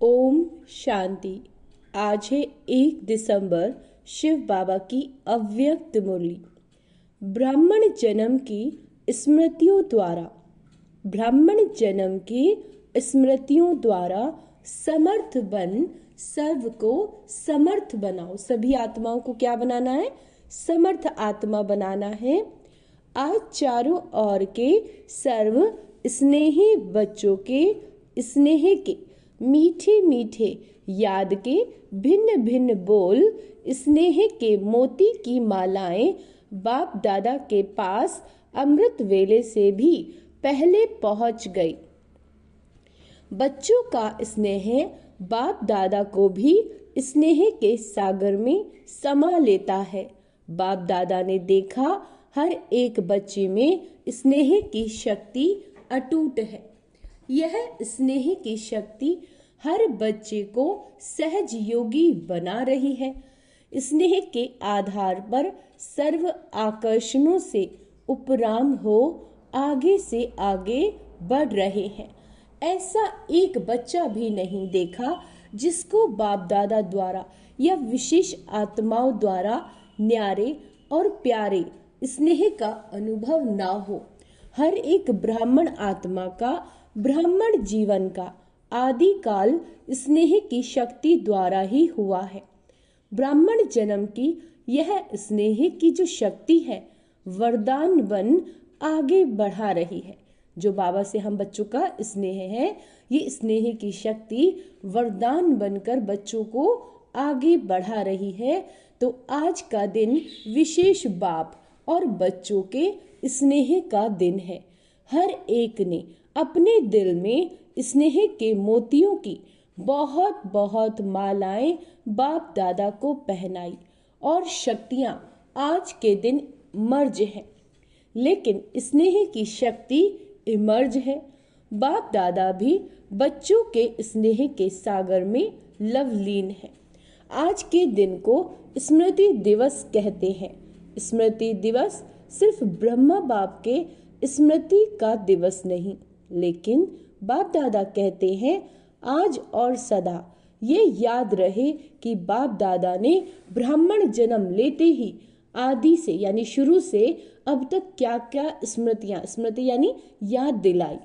ओम शांति। आज है 1 दिसंबर, शिव बाबा की अव्यक्त मुरली। ब्राह्मण जन्म की स्मृतियों द्वारा समर्थ बन सर्व को समर्थ बनाओ। सभी आत्माओं को क्या बनाना है? समर्थ आत्मा बनाना है। आज चारों ओर के सर्व स्नेही बच्चों के स्नेह के मीठे मीठे याद के भिन्न भिन्न बोल, स्नेह के मोती की मालाएं बाप दादा के पास अमृत वेले से भी पहले पहुंच गई। बच्चों का स्नेह बाप दादा को भी स्नेह के सागर में समा लेता है। बाप दादा ने देखा हर एक बच्चे में स्नेह की शक्ति अटूट है। यह स्नेह की शक्ति हर बच्चे को सहज योगी बना रही है। स्नेह के आधार पर सर्व आकर्षणों से उपराम हो आगे से आगे बढ़ रहे हैं। ऐसा एक बच्चा भी नहीं देखा जिसको बाप दादा द्वारा या विशेष आत्माओं द्वारा न्यारे और प्यारे स्नेह का अनुभव ना हो। हर एक ब्राह्मण आत्मा का ब्राह्मण जीवन का आदि काल स्नेह की शक्ति द्वारा ही हुआ है। ब्राह्मण जन्म की यह स्नेह की जो शक्ति है वरदान बन आगे बढ़ा रही है। जो बाबा से हम बच्चों का स्नेह है, ये स्नेह की शक्ति वरदान बनकर बच्चों को आगे बढ़ा रही है। तो आज का दिन विशेष बाप और बच्चों के स्नेह का दिन है। हर एक ने अपने दिल में स्नेह के मोतियों की बहुत बहुत मालाएं बाप दादा को पहनाई और शक्तियां आज के दिन मर्ज है, लेकिन स्नेह की शक्ति इमर्ज है। बाप दादा भी बच्चों के स्नेह के सागर में लवलीन है। आज के दिन को स्मृति दिवस कहते हैं। स्मृति दिवस सिर्फ ब्रह्मा बाप के स्मृति का दिवस नहीं, लेकिन बाप दादा कहते हैं आज और सदा ये याद रहे कि बाप दादा ने ब्राह्मण जन्म लेते ही आदि से यानी शुरू से अब तक क्या क्या स्मृति यानी याद दिलाई।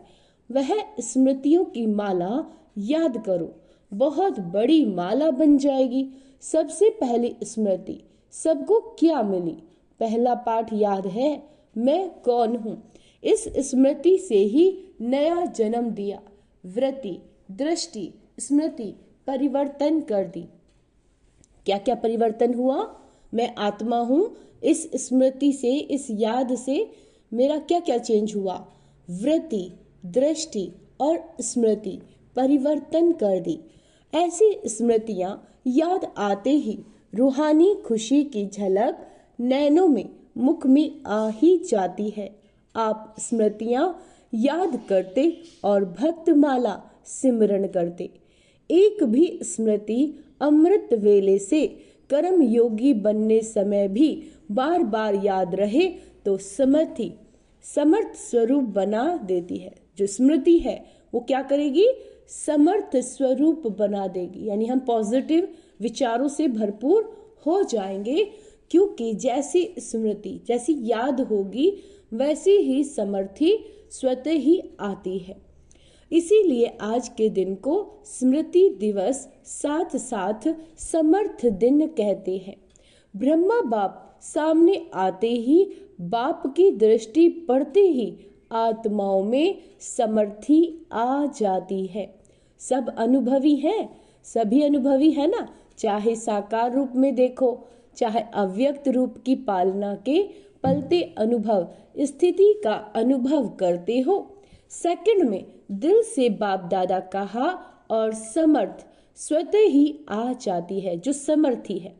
वह स्मृतियों की माला याद करो, बहुत बड़ी माला बन जाएगी। सबसे पहली स्मृति सबको क्या मिली? पहला पाठ याद है, मैं कौन हूँ। इस स्मृति से ही नया जन्म दिया। वृत्ति, दृष्टि, स्मृति परिवर्तन कर दी। क्या क्या परिवर्तन हुआ? मैं आत्मा हूँ। इस स्मृति से, इस याद से मेरा क्या क्या चेंज हुआ? वृत्ति, दृष्टि और स्मृति परिवर्तन कर दी। ऐसी स्मृतियां याद आते ही रूहानी खुशी की झलक नैनों में, मुख में आ ही जाती है। आप स्मृतियां याद करते और भक्तमाला सिमरन करते। एक भी स्मृति अमृत वेले से कर्म योगी बनने समय भी बार बार याद रहे तो समर्थ स्वरूप बना देती है। जो स्मृति है वो क्या करेगी? समर्थ स्वरूप बना देगी। यानी हम पॉजिटिव विचारों से भरपूर हो जाएंगे, क्योंकि जैसी स्मृति, जैसी याद होगी वैसी ही समर्थी स्वतः ही आती है। इसीलिए आज के दिन को स्मृति दिवस साथ साथ समर्थ दिन कहते हैं। ब्रह्मा बाप सामने आते ही, बाप की दृष्टि पड़ते ही आत्माओं में समर्थी आ जाती है। सब अनुभवी हैं, सभी अनुभवी है ना। चाहे साकार रूप में देखो, चाहे अव्यक्त रूप की पालना के पलते अनुभव स्थिति का अनुभव करते हो। सेकंड में दिल से बाप दादा कहा और समर्थ स्वतः ही आ जाती है, जो समर्थी है।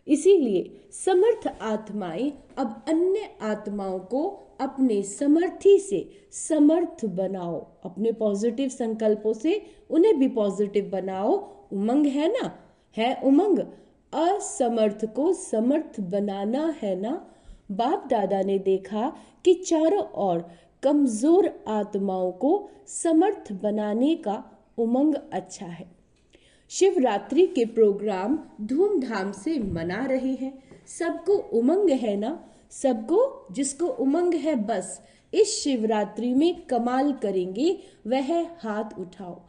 इसीलिए समर्थ आत्माएं अब अन्य आत्माओं को अपने समर्थी से समर्थ बनाओ। अपने पॉजिटिव संकल्पों से उन्हें भी पॉजिटिव बनाओ। उमंग है ना, है उमंग। असमर्थ को समर्थ बनाना है ना। बाप दादा ने देखा कि चारों ओर कमजोर आत्माओं को समर्थ बनाने का उमंग अच्छा है। शिवरात्रि के प्रोग्राम धूमधाम से मना रहे हैं। सबको उमंग है ना? सबको जिसको उमंग है बस इस शिवरात्रि में कमाल करेंगे वह हाथ उठाओ।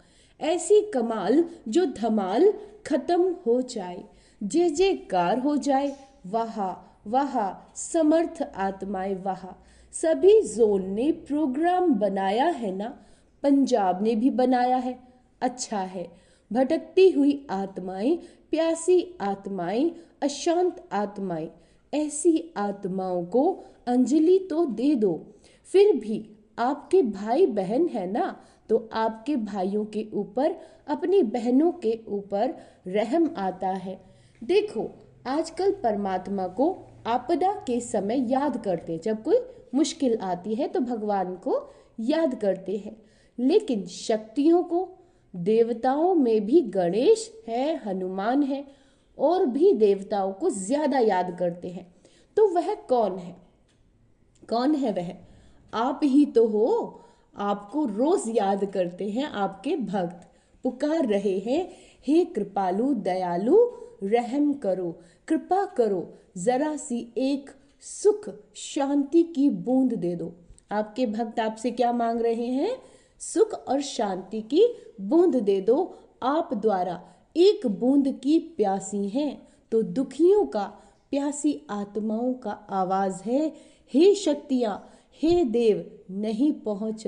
ऐसी कमाल जो धमाल खत्म हो जाए, जय जयकार हो जाए, वाह वाह समर्थ आत्माएं वाह। सभी जोन ने प्रोग्राम बनाया है ना? पंजाब ने भी बनाया है, अच्छा है। भटकती हुई आत्माएं, प्यासी आत्माएं, अशांत आत्माएं, ऐसी आत्माओं को अंजलि तो दे दो। फिर भी आपके भाई बहन है ना, तो आपके भाइयों के ऊपर, अपनी बहनों के ऊपर रहम आता है। देखो आजकल परमात्मा को आपदा के समय याद करते, जब कोई मुश्किल आती है तो भगवान को याद करते हैं। लेकिन शक्तियों को, देवताओं में भी गणेश है, हनुमान है, और भी देवताओं को ज्यादा याद करते हैं। तो वह कौन है? कौन है वह? आप ही तो हो। आपको रोज याद करते हैं आपके भक्त, पुकार रहे हैं, हे कृपालु दयालु रहम करो, कृपा करो, जरा सी एक सुख शांति की बूंद दे दो। आपके भक्त आपसे क्या मांग रहे हैं? सुख और शांति की बूंद दे दो। आप द्वारा एक बूंद की प्यासी हैं, तो दुखियों का, प्यासी आत्माओं का आवाज है, हे शक्तियां, हे देव, नहीं पहुंच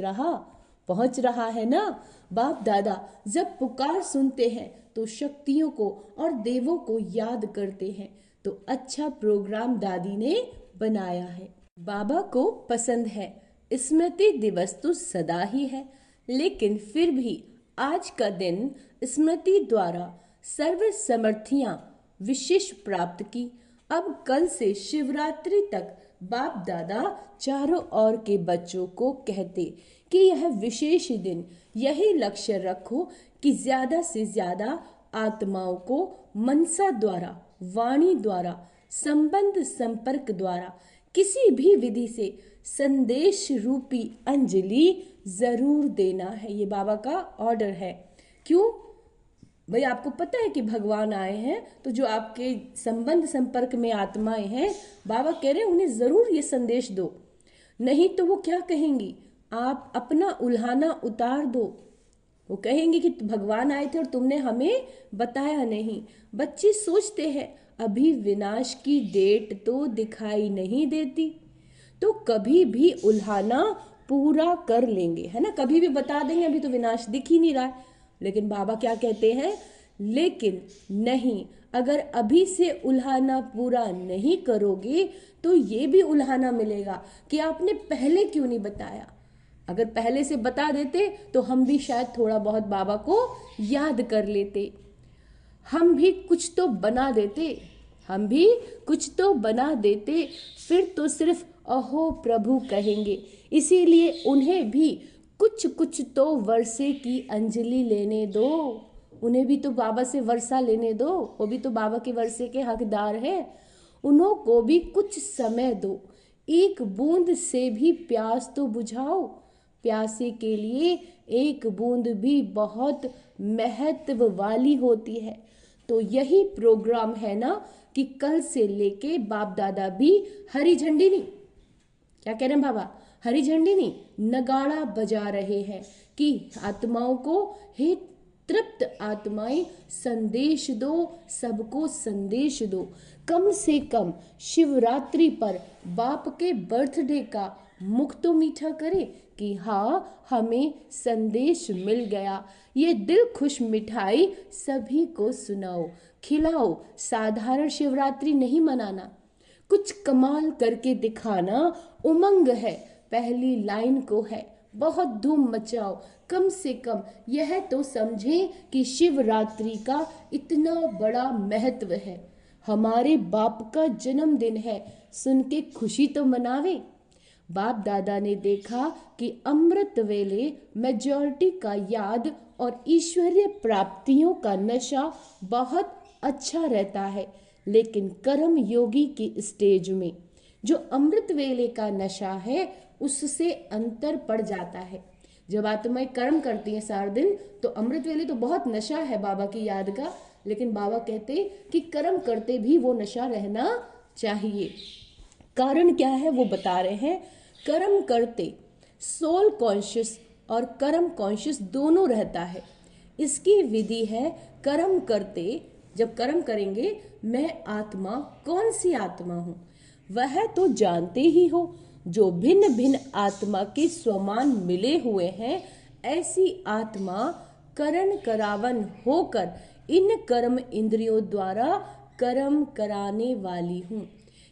रहा है ना? बाप दादा जब पुकार सुनते हैं तो शक्तियों को और देवों को याद करते हैं। तो अच्छा प्रोग्राम दादी ने बनाया है। बाबा को पसंद है, स्मृति दिवस तो सदा ही है, लेकिन फिर भी आज का दिन स्मृति द्वारा सर्व समर्थियां विशेष प्राप्त की। अब कल से शिवरात्रि तक बाप दादा चारों ओर के बच्चों को कहते कि यह विशेष दिन, यही लक्ष्य रखो कि ज्यादा से ज्यादा आत्माओं को मनसा द्वारा, वाणी द्वारा, संबंध संपर्क द्वारा, किसी भी विधि से संदेश रूपी अंजलि जरूर देना है। ये बाबा का ऑर्डर है। क्यों भाई? आपको पता है कि भगवान आए हैं, तो जो आपके संबंध संपर्क में आत्माएं हैं, बाबा कह रहे हैं उन्हें जरूर ये संदेश दो, नहीं तो वो क्या कहेंगी? आप अपना उल्हाना उतार दो। वो कहेंगे कि भगवान आए थे और तुमने हमें बताया नहीं। बच्चे सोचते हैं अभी विनाश की डेट तो दिखाई नहीं देती, तो कभी भी उल्हाना पूरा कर लेंगे, है ना? कभी भी बता देंगे अभी तो विनाश दिख ही नहीं रहा है। लेकिन बाबा क्या कहते हैं? लेकिन नहीं, अगर अभी से उल्हाना पूरा नहीं करोगे तो ये भी उल्हाना मिलेगा कि आपने पहले क्यों नहीं बताया। अगर पहले से बता देते तो हम भी शायद थोड़ा बहुत बाबा को याद कर लेते, हम भी कुछ तो बना देते, हम भी कुछ तो बना देते। फिर तो सिर्फ अहो प्रभु कहेंगे। इसीलिए उन्हें भी कुछ कुछ तो वर्षे की अंजलि लेने दो। उन्हें भी तो बाबा से वर्षा लेने दो, वो भी तो बाबा के वर्षे के हकदार है। उन्हों को भी कुछ समय दो, एक बूंद से भी प्यास तो बुझाओ। प्यासे के लिए एक बूंद भी बहुत महत्व वाली होती है। तो यही प्रोग्राम है ना कि कल से लेके बाप दादा भी हरी झंडी नहीं, क्या कह रहे हैं बाबा? हरी झंडी नहीं, नगाड़ा बजा रहे हैं कि आत्माओं को, हे तृप्त आत्माएं, संदेश दो, सबको संदेश दो। कम से कम शिवरात्रि पर बाप के बर्थडे का मुख तो मीठा करे कि हाँ हमें संदेश मिल गया। ये दिल खुश मिठाई सभी को सुनाओ, खिलाओ। साधारण शिवरात्रि नहीं मनाना, कुछ कमाल करके दिखाना। उमंग है, पहली लाइन को है, बहुत धूम मचाओ। कम से कम यह तो समझें कि शिवरात्रि का इतना बड़ा महत्व है। हमारे बाप का जन्मदिन है, सुन के खुशी तो मनावे। बाप दादा ने देखा कि अमृत वेले मेजॉरिटी का याद और ईश्वरीय प्राप्तियों का नशा बहुत अच्छा रहता है, लेकिन कर्म योगी की स्टेज में जो अमृत वेले का नशा है उससे अंतर पड़ जाता है। जब आत्माएं कर्म करती हैं सारा दिन तो अमृत वेले तो बहुत नशा है बाबा की याद का, लेकिन बाबा कहते कि कर्म करते भी वो नशा रहना चाहिए। कारण क्या है वो बता रहे हैं। कर्म करते सोल कॉन्शियस और कर्म कॉन्शियस दोनों रहता है। इसकी विधि है कर्म करते, जब कर्म करेंगे मैं आत्मा कौन सी आत्मा हूँ वह तो जानते ही हो, जो भिन्न भिन्न आत्मा के स्वमान मिले हुए हैं, ऐसी आत्मा करण करावन होकर इन कर्म इंद्रियों द्वारा कर्म कराने वाली हूँ।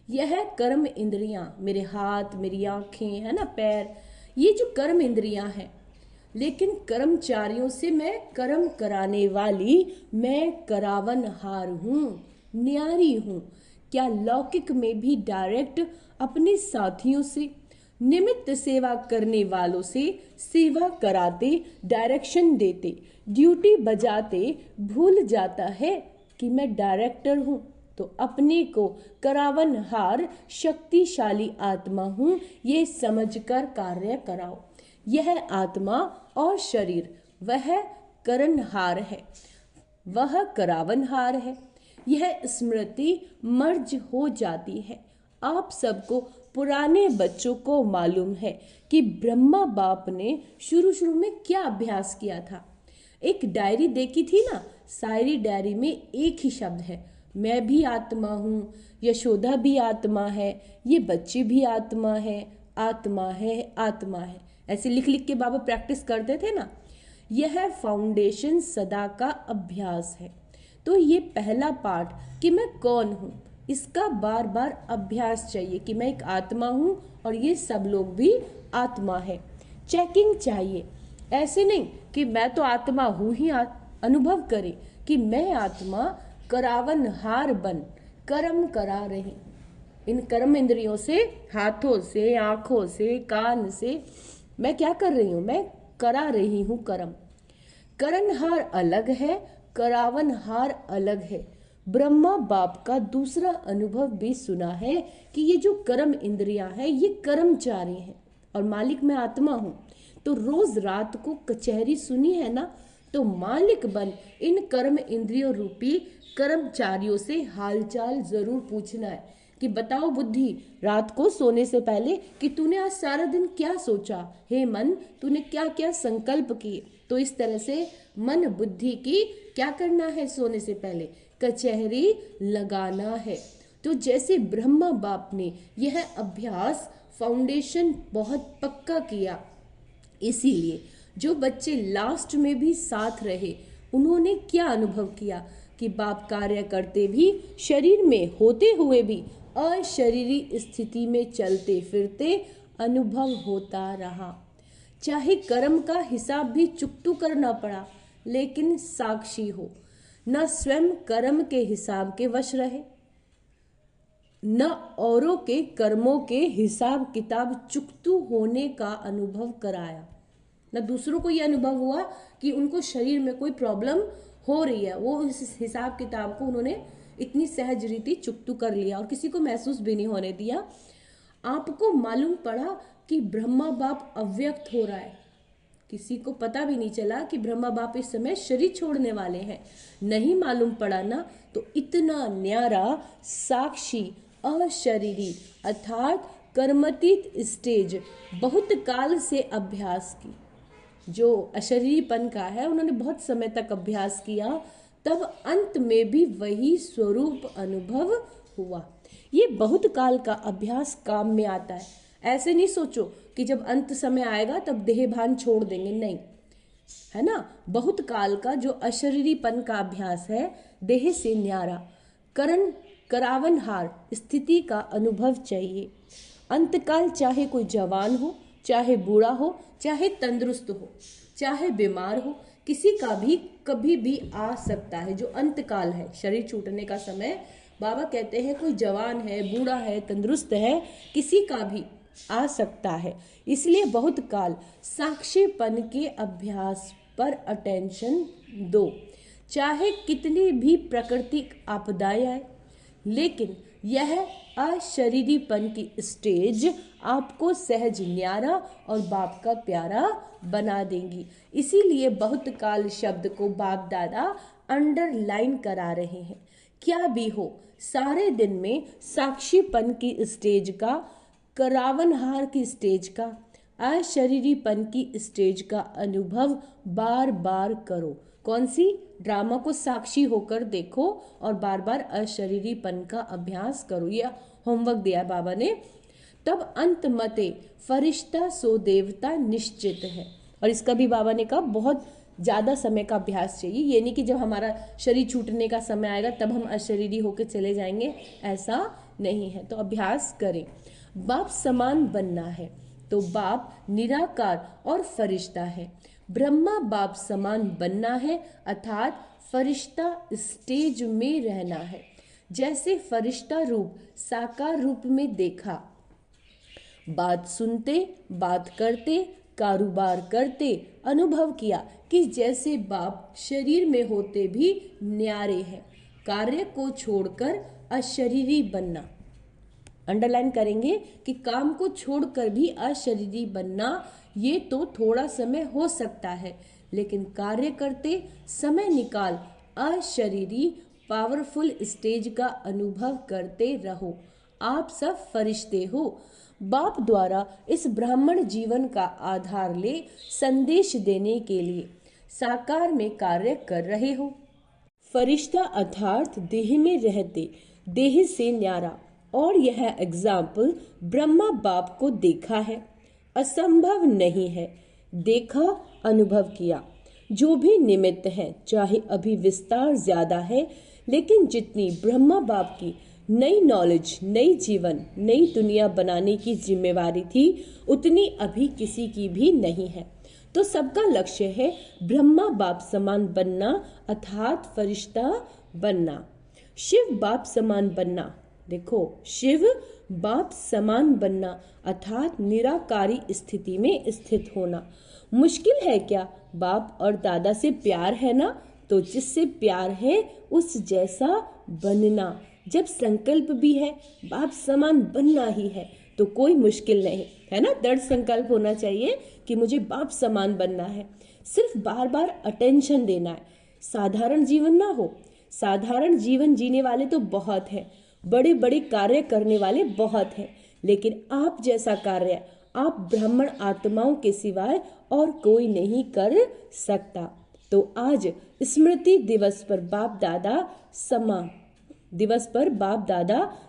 यह कर्म इंद्रियां, मेरे हाथ, मेरी आंखें, है ना, पैर, ये जो कर्म इंद्रियां हैं, लेकिन कर्मचारियों से मैं कर्म कराने वाली, मैं करावनहार हूँ, न्यारी हूँ। क्या लौकिक में भी डायरेक्ट अपने साथियों से, निमित्त सेवा करने वालों से सेवा कराते, डायरेक्शन देते, ड्यूटी बजाते भूल जाता है कि मैं डायरेक्टर हूँ, तो अपने को करावनहार शक्तिशाली आत्मा हूँ ये समझकर कार्य कराओ। यह आत्मा और शरीर वह करणहार है, वह करावनहार है। यह स्मृति मर्ज हो जाती है। आप सबको पुराने बच्चों को मालूम है कि ब्रह्मा बाप ने शुरू में क्या अभ्यास किया था। एक डायरी देखी थी ना, सारी डायरी में एक ही शब्द है, मैं भी आत्मा हूँ, यशोदा भी आत्मा है, ये बच्चे भी आत्मा है, आत्मा है, आत्मा है। ऐसे लिख लिख के बाबा प्रैक्टिस करते थे ना। यह फाउंडेशन सदा का अभ्यास है। तो ये पहला पार्ट कि मैं कौन हूँ, इसका बार बार अभ्यास चाहिए कि मैं एक आत्मा हूँ और ये सब लोग भी आत्मा है। चेकिंग चाहिए, ऐसे नहीं कि मैं तो आत्मा हूँ ही, अनुभव करे कि मैं आत्मा करावनहार बन कर्म करा रही। इन कर्म इंद्रियों से, हाथों से, आंखों से, कान से मैं क्या कर रही हूँ, मैं करा रही हूँ कर्म। करणहार अलग है, करावनहार अलग है। ब्रह्मा बाप का दूसरा अनुभव भी सुना है कि ये जो कर्म इंद्रियां हैं ये कर्मचारी हैं और मालिक मैं आत्मा हूँ। तो रोज रात को कचहरी सुनी है ना, तो मालिक बन इन कर्म इंद्रियों रूपी कर्मचारियों से हालचाल जरूर पूछना है कि बताओ बुद्धि, रात को सोने से पहले कि तूने आज सारा दिन क्या सोचा, हे मन तूने क्या क्या संकल्प किए। तो इस तरह से मन बुद्धि की क्या करना है, सोने से पहले कचहरी लगाना है। तो जैसे ब्रह्मा बाप ने यह अभ्यास फाउंडेशन बहुत पक्का किया, इसीलिए जो बच्चे लास्ट में भी साथ रहे उन्होंने क्या अनुभव किया कि बाप कार्य करते भी, शरीर में होते हुए भी अशरीरी स्थिति में चलते फिरते अनुभव होता रहा। चाहे कर्म का हिसाब भी चुकतू करना पड़ा, लेकिन साक्षी हो, न स्वयं कर्म के हिसाब के वश रहे, न औरों के कर्मों के हिसाब किताब चुकतू होने का अनुभव कराया, न दूसरों को यह अनुभव हुआ कि उनको शरीर में कोई प्रॉब्लम हो रही है, वो इस हिसाब किताब को उन्होंने इतनी सहज रीति चुकतू कर लिया और किसी को महसूस भी नहीं होने दिया। आपको मालूम पड़ा कि ब्रह्मा बाप अव्यक्त हो रहा है, किसी को पता भी नहीं चला कि ब्रह्मा बाप इस समय शरीर छोड़ने वाले हैं, नहीं मालूम पड़ा ना, तो इतना न्यारा साक्षी अशरीरी अर्थात कर्मतीत स्टेज बहुत काल से अभ्यास की। जो अशरीरीपन का है उन्होंने बहुत समय तक अभ्यास किया, तब अंत में भी वही स्वरूप अनुभव हुआ। ये बहुत काल का अभ्यास काम में आता है। ऐसे नहीं सोचो कि जब अंत समय आएगा तब देह भान छोड़ देंगे, नहीं, है ना। बहुत काल का जो अशरीरीपन का अभ्यास है, देह से न्यारा करण करावनहार स्थिति का अनुभव चाहिए। अंतकाल चाहे कोई जवान हो, चाहे बूढ़ा हो, चाहे तंदुरुस्त हो, चाहे बीमार हो, किसी का भी कभी भी आ सकता है। जो अंतकाल है, शरीर छूटने का समय, बाबा कहते हैं कोई जवान है, बूढ़ा है, तंदुरुस्त है, किसी का भी आ सकता है। इसलिए बहुत काल साक्षीपन के अभ्यास पर अटेंशन दो। चाहे कितनी भी प्राकृतिक आपदाएं आए, लेकिन यह अशरीरीपन की स्टेज आपको सहज न्यारा और बाप का प्यारा बना देंगी। इसीलिए बहुत काल शब्द को बाप दादा अंडरलाइन करा रहे हैं। क्या भी हो, सारे दिन में साक्षीपन की स्टेज का, करावनहार की स्टेज का, अशरीरीपन की स्टेज का अनुभव बार बार करो। कौन सी? ड्रामा को साक्षी होकर देखो और बार बार अशरीरीपन का अभ्यास करो। यह होमवर्क दिया बाबा ने। तब अंत मते फरिश्ता सो देवता निश्चित है। और इसका भी बाबा ने कहा बहुत ज़्यादा समय का अभ्यास चाहिए। ये नहीं कि जब हमारा शरीर छूटने का समय आएगा तब हम अशरीरी होकर चले जाएंगे, ऐसा नहीं है। तो अभ्यास करें। बाप समान बनना है तो बाप निराकार और फरिश्ता है। ब्रह्मा बाप समान बनना है अर्थात फरिश्ता स्टेज में रहना है। जैसे फरिश्ता रूप साकार रूप में देखा, बात सुनते, बात करते, कारोबार करते अनुभव किया कि जैसे बाप शरीर में होते भी न्यारे हैं। कार्य को छोड़कर अशरीरी बनना। अंडरलाइन करेंगे कि काम को छोड़कर भी अशरीरी बनना, ये तो थोड़ा समय हो सकता है, लेकिन कार्य करते समय निकाल अशरीरी पावरफुल स्टेज का अनुभव करते रहो। आप सब फरिश्ते हो। बाप द्वारा इस ब्राह्मण जीवन का आधार ले संदेश देने के लिए साकार में कार्य कर रहे हो। फरिश्ता अर्थात देह में रहते, देह से न्यारा। और यह एग्जाम्पल ब्रह्मा बाप को देखा है, असंभव नहीं है। देखा, अनुभव किया। जो भी निमित्त है, चाहे अभी विस्तार ज्यादा है, लेकिन जितनी ब्रह्मा बाप की नई नॉलेज, नई जीवन, नई दुनिया बनाने की जिम्मेवारी थी, उतनी अभी किसी की भी नहीं है। तो सबका लक्ष्य है ब्रह्मा बाप समान बनना अर्थात फरिश्ता बनना। शिव बाप समान बनना। देखो, शिव बाप समान बनना अर्थात निराकारी स्थिति में स्थित होना। मुश्किल है क्या? बाप और दादा से प्यार है ना, तो जिससे प्यार है उस जैसा बनना। जब संकल्प भी है बाप समान बनना ही है तो कोई मुश्किल नहीं है ना। दृढ़ संकल्प होना चाहिए कि मुझे बाप समान बनना है। सिर्फ बार बार अटेंशन देना है। साधारण जीवन ना हो। साधारण जीवन जीने वाले तो बहुत हैं, बड़े बड़े कार्य करने वाले बहुत हैं, लेकिन आप जैसा कार्य आप ब्राह्मण आत्माओं के सिवाय और कोई नहीं कर सकता। तो आज स्मृति दिवस पर बाप दादा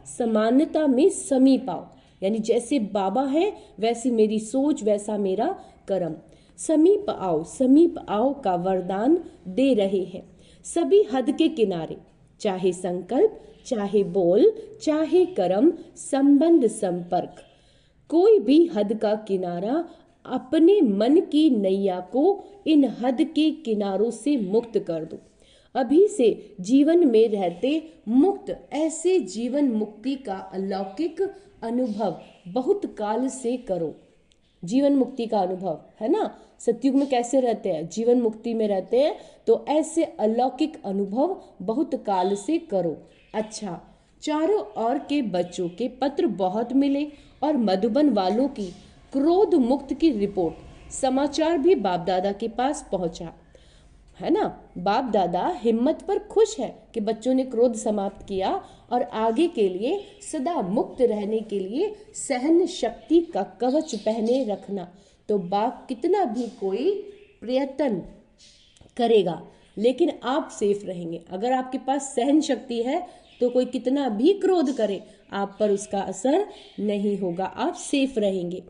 समानता में समीप आओ। यानी जैसे बाबा है वैसी मेरी सोच, वैसा मेरा कर्म। समीप आओ का वरदान दे रहे हैं। सभी हद के किनारे, चाहे संकल्प, चाहे बोल, चाहे कर्म, संबंध, संपर्क, कोई भी हद का किनारा अपने मन की नैया को इन हद के किनारों से मुक्त कर दो। अभी से जीवन में रहते मुक्त, ऐसे जीवन मुक्ति का अलौकिक अनुभव बहुत काल से करो। जीवन मुक्ति का अनुभव है ना। सतयुग में कैसे रहते हैं? जीवन मुक्ति में रहते हैं। तो ऐसे अलौकिक अनुभव बहुत काल से करो। अच्छा, चारों ओर के बच्चों के पत्र बहुत मिले और मधुबन वालों की क्रोध मुक्त की रिपोर्ट समाचार भी बाप दादा के पास पहुंचा, है ना। बाप दादा हिम्मत पर खुश है कि बच्चों ने क्रोध समाप्त किया और आगे के लिए सदा मुक्त रहने के लिए सहन शक्ति का कवच पहने रखना। तो बाप कितना भी कोई प्रयत्न करेगा लेकिन आप सेफ रहेंगे। अगर आपके पास सहन शक्ति है तो कोई कितना भी क्रोध करे आप पर उसका असर नहीं होगा, आप सेफ रहेंगे।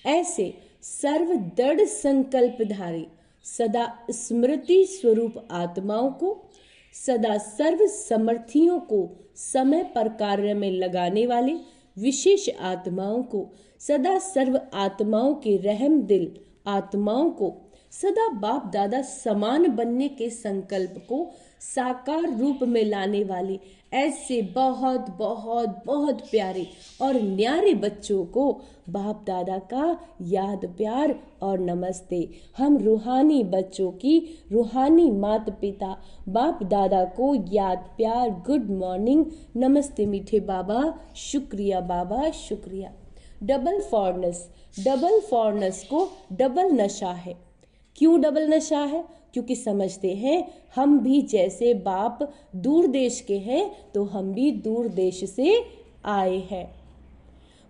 ऐसे सर्व दृढ़ संकल्पधारी सदा स्मृति स्वरूप आत्माओं को, सदा सर्व समर्थियों को, समय पर कार्य में लगाने वाले विशेष आत्माओं को, सदा सर्व आत्माओं के रहम दिल आत्माओं को, सदा बाप दादा समान बनने के संकल्प को साकार रूप में लाने वाले ऐसे बहुत बहुत बहुत प्यारे और न्यारे बच्चों को बाप दादा का याद प्यार और नमस्ते। हम रूहानी बच्चों की रूहानी माता पिता बाप दादा को याद प्यार गुड मॉर्निंग नमस्ते मीठे बाबा, शुक्रिया बाबा शुक्रिया। डबल फॉरनेस को डबल नशा है। क्यों डबल नशा है? क्योंकि समझते हैं हम भी जैसे बाप दूर देश के हैं तो हम भी दूर देश से आए हैं।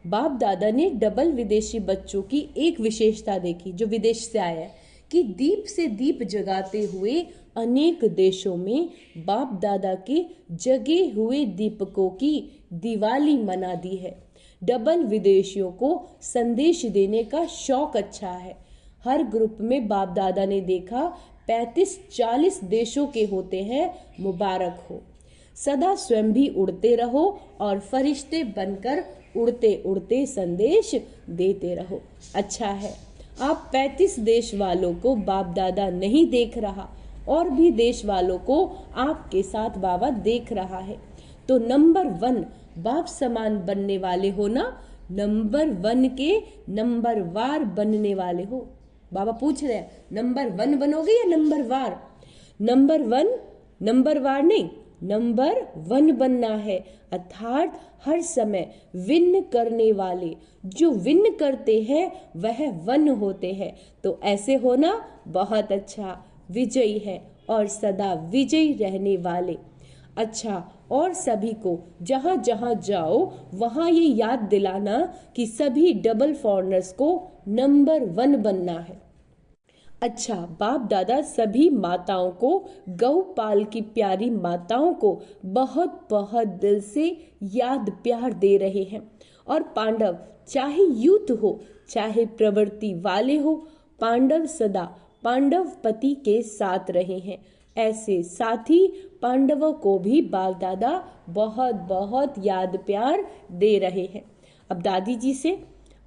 बाप दादा ने डबल विदेशी बच्चों की एक विशेषता देखी जो विदेश से आया है कि दीप से दीप जगाते हुए अनेक देशों में बाप दादा के जगे हुए दीपकों की दिवाली मना दी है। डबल विदेशियों को संदेश देने का शौक अच्छा है। हर ग्रुप में बाप दादा ने देखा 35-40 देशों के होते हैं। मुबारक हो। सदा स्वयं भी उड़ते रहो और फरिश्ते बनकर उड़ते उड़ते संदेश देते रहो। अच्छा है, आप 35 देश वालों को बाप दादा नहीं देख रहा और भी देश वालों को आपके साथ बाबा देख रहा है। तो नंबर 1 बाप समान बनने वाले हो ना, नंबर 1 के नंबर वार बनने वाले हो। बाबा पूछ रहे हैं नंबर 1 बनोगे या नंबर वार? नंबर 1 नंबर वार नहीं, नंबर 1 बनना है। अर्थात हर समय विन करने वाले, जो विन करते हैं वह 1 होते हैं। तो ऐसे होना बहुत अच्छा, विजयी है और सदा विजयी रहने वाले। अच्छा, और सभी को जहां जहां जाओ वहां ये याद दिलाना कि सभी डबल फॉरनर्स को नंबर 1 बनना है। अच्छा, बाप दादा सभी माताओं को, गौपाल की प्यारी माताओं को बहुत बहुत दिल से याद प्यार दे रहे हैं। और पांडव चाहे यूथ हो चाहे प्रवृत्ति वाले हो, पांडव सदा पांडव पति के साथ रहे हैं। ऐसे साथी पांडवों को भी बाप दादा बहुत बहुत याद प्यार दे रहे हैं। अब दादी जी से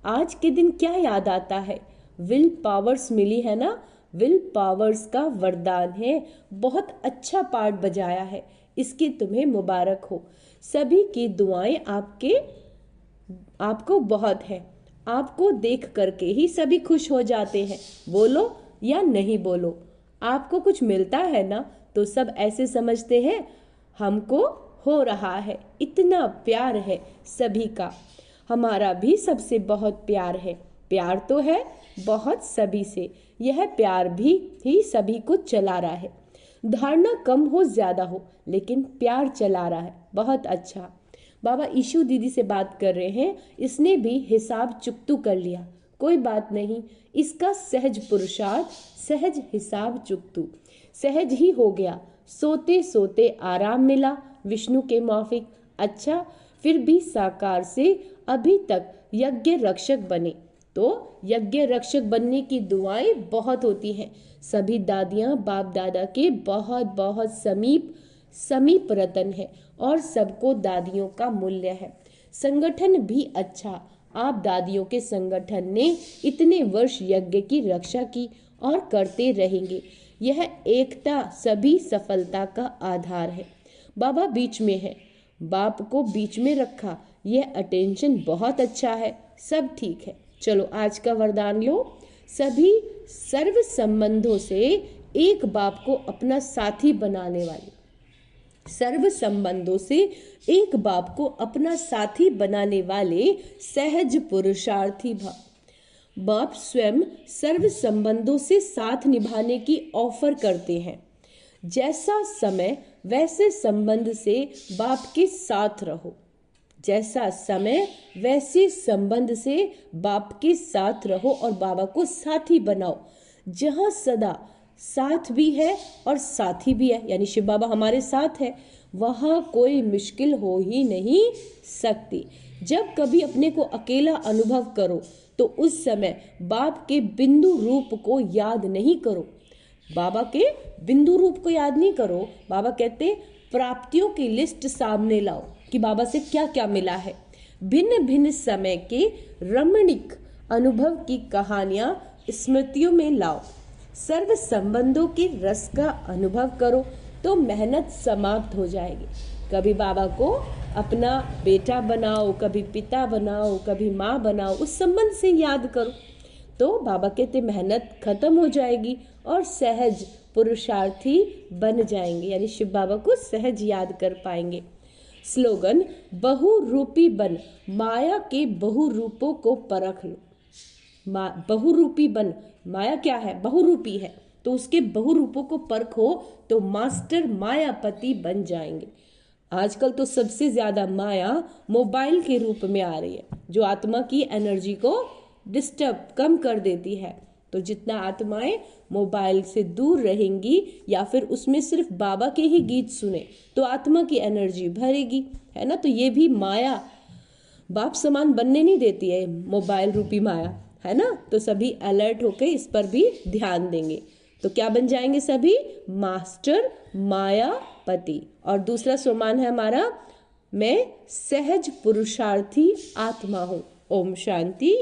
आज के दिन क्या याद आता है? विल पावर्स मिली है ना, विल पावर्स का वरदान है। बहुत अच्छा पार्ट बजाया है, इसकी तुम्हें मुबारक हो। सभी की दुआएं आपको बहुत है। आपको देख करके ही सभी खुश हो जाते हैं। बोलो या नहीं बोलो, आपको कुछ मिलता है ना तो सब ऐसे समझते हैं हमको हो रहा है। इतना प्यार है सभी का। हमारा भी सबसे बहुत प्यार है। प्यार तो है बहुत सभी से, यह प्यार भी ही सभी को चला रहा है। धारणा कम हो ज्यादा हो लेकिन प्यार चला रहा है। बहुत अच्छा। बाबा ईशु दीदी से बात कर रहे हैं, इसने भी हिसाब चुकतू कर लिया। कोई बात नहीं, इसका सहज पुरुषार्थ, सहज हिसाब चुकतू सहज ही हो गया। सोते सोते आराम मिला विष्णु के माफिक। अच्छा, फिर भी साकार से अभी तक यज्ञ रक्षक बने। तो यज्ञ रक्षक बनने की दुआएं बहुत होती हैं। सभी दादियां बाप दादा के बहुत बहुत समीप रतन है और सबको दादियों का मूल्य है। संगठन भी अच्छा। आप दादियों के संगठन ने इतने वर्ष यज्ञ की रक्षा की और करते रहेंगे। यह एकता सभी सफलता का आधार है। बाबा बीच में है, बाप को बीच में रखा, यह अटेंशन बहुत अच्छा है। सब ठीक है। चलो आज का वरदान लो। सभी सर्व संबंधों से एक बाप को अपना साथी बनाने वाले, सर्व संबंधों से एक बाप को अपना साथी बनाने वाले सहज पुरुषार्थी बाप स्वयं सर्व संबंधों से साथ निभाने की ऑफर करते हैं। जैसा समय वैसे संबंध से बाप के साथ रहो। जैसा समय वैसे संबंध से बाप के साथ रहो और बाबा को साथी बनाओ। जहां सदा साथ भी है और साथी भी है, यानी शिव बाबा हमारे साथ है, वहां कोई मुश्किल हो ही नहीं सकती। जब कभी अपने को अकेला अनुभव करो तो उस समय बाप के बिंदु रूप को याद नहीं करो। बाबा के बिंदु रूप को याद नहीं करो। बाबा कहते प्राप्तियों की लिस्ट सामने लाओ कि बाबा से क्या क्या मिला है। भिन्न भिन्न समय के रमणीक अनुभव की कहानियां स्मृतियों में लाओ। सर्व संबंधों के रस का अनुभव करो तो मेहनत समाप्त हो जाएगी। कभी बाबा को अपना बेटा बनाओ, कभी पिता बनाओ, कभी माँ बनाओ, उस संबंध से याद करो तो बाबा कहते मेहनत खत्म हो जाएगी और सहज पुरुषार्थी बन जाएंगे, यानी शिव बाबा को सहज याद कर पाएंगे। स्लोगन, बहुरूपी बन, माया के बहुरूपों को परख लो। बहुरूपी बन, माया क्या है? बहुरूपी है, तो उसके बहुरूपों को परखो तो मास्टर मायापति बन जाएंगे। आजकल तो सबसे ज्यादा माया मोबाइल के रूप में आ रही है, जो आत्मा की एनर्जी को डिस्टर्ब कम कर देती है। तो जितना आत्माएं मोबाइल से दूर रहेंगी या फिर उसमें सिर्फ बाबा के ही गीत सुने तो आत्मा की एनर्जी भरेगी, है ना। तो ये भी माया बाप समान बनने नहीं देती है, मोबाइल रूपी माया, है ना। तो सभी अलर्ट होकर इस पर भी ध्यान देंगे तो क्या बन जाएंगे सभी? मास्टर मायापति। और दूसरा सोमान है हमारा, मैं सहज पुरुषार्थी आत्मा हूं। ओम शांति।